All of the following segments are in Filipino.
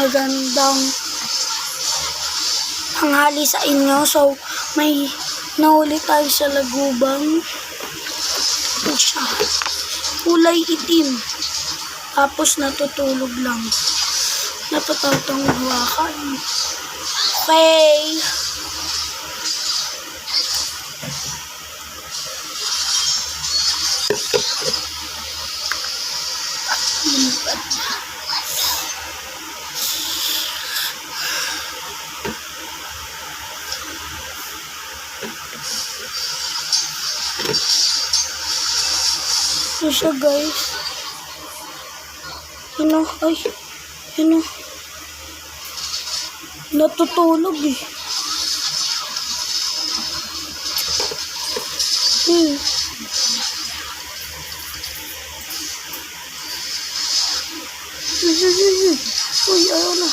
magandang tanghali sa inyo. So, may nahuli tayo sa lagubang. Ito siya. Kulay itim. Tapos natutulog lang. Natatatang hawakan. Okay. Ito siya, guys. Ay, natutulog eh. Uy, ayaw na.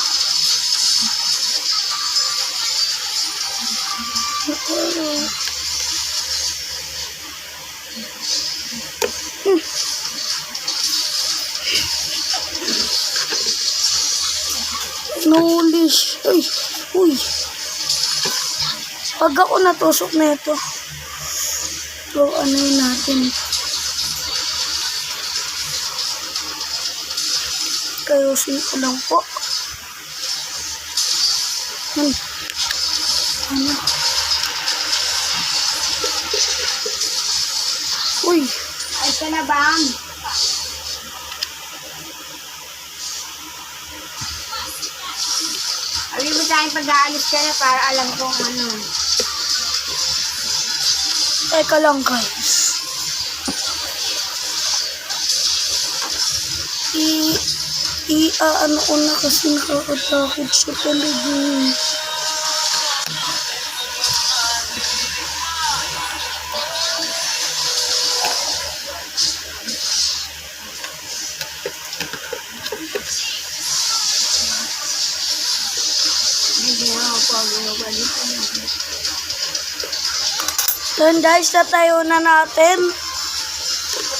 Nulish. Uy. Pag ako natusok na ito, so ano yun natin? Kayosin ko lang po. Ano? Uy. Ay ka na, Bang. Sabi mo sa akin pag-aalis ka na para alam kong ano. Teka lang, guys. Ano ko na kasi nakakatakot siya talaga. Then guys, tatayo na natin.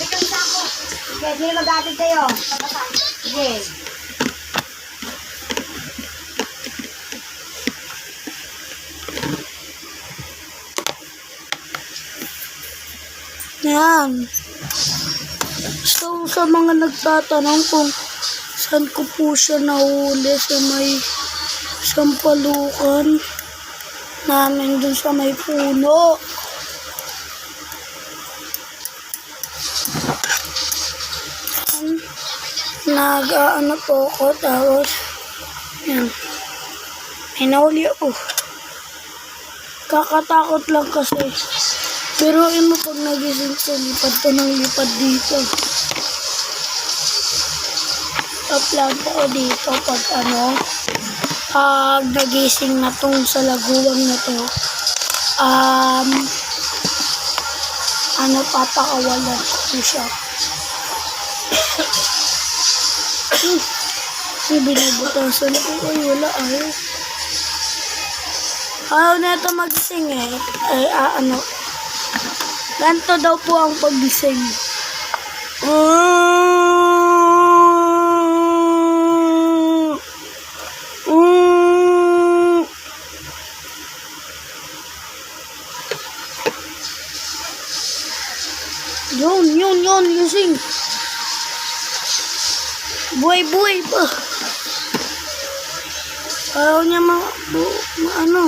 Sige, sino mag-atid sa'yo? Sige. Yan. So, sa mga nagtatanong kung saan ko po siya nahuli sa may sampalukan namin dun sa may puno. Nag-ano po ako, tapos yan. May nahuli ako. Kakatakot lang kasi. Pero mo pag nagising sa lipad ko ng lipad dito. Upload ko dito pag pag nagising na tong sa laguwang na to. Papakawalan ko siya. Binubutasan ko. Ay, wala ay. Ayaw na ito magising eh. Ganto daw po ang paggising. Yun, gising. Buhay pa. Ayaw niya ano.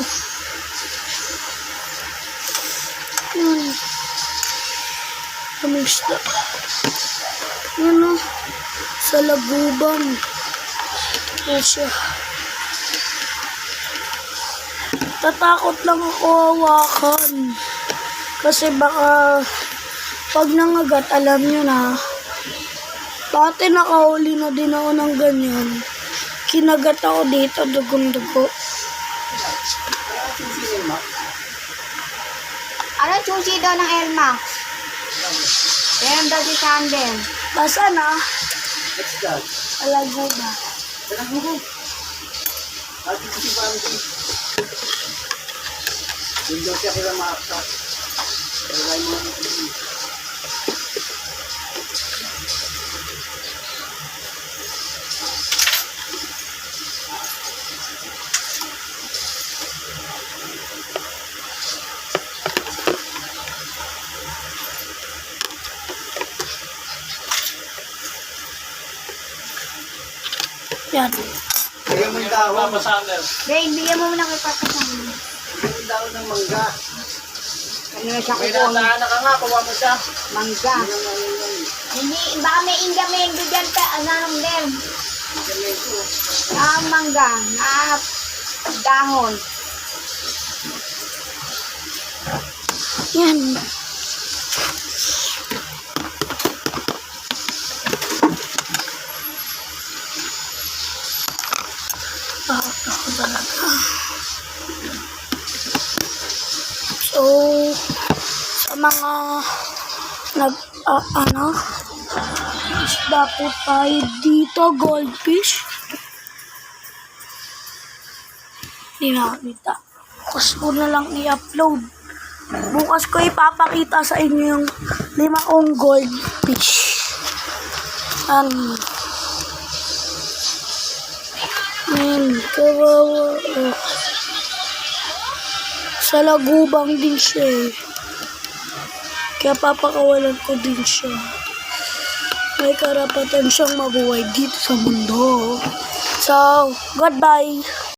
Kamusta? Ano? Sa lagubang. Siya. Tatakot lang ako hawakan. Kasi baka pag nangagat, alam nyo na, dati nakahuli na din ako ng ganyan. Kinagat ako dito, dugong-dugo. Ano susi daw ng Air Max? Meron daw si Sandem. Basta na? Next dog. Alago ba? Alago ba? Ati si Bambi. Yung daw siya kila maaksak. Kaya mo ang isi. Yan. Kaya mo yung dahon. Dahil, bigyan mo muna kay Papa sa amin. Yung dahon ng mangga. Ano na siya May kukunin? nataanan ka nga, kuha mo siya. Mangga. Hindi, baka may ingamendo dyan ka, anong dem? Mangga, dahon. Yan. Ako talaga. So, sa mga isda po tayo dito, goldfish. Hindi nakakita. Bukas ko na lang i-upload. Bukas ko ipapakita sa inyo yung 5 kong goldfish. Kawawa. Sa lagubang din siya eh. Kaya papakawalan ko din siya. May karapatan siyang mabuhay dito sa mundo. So, goodbye.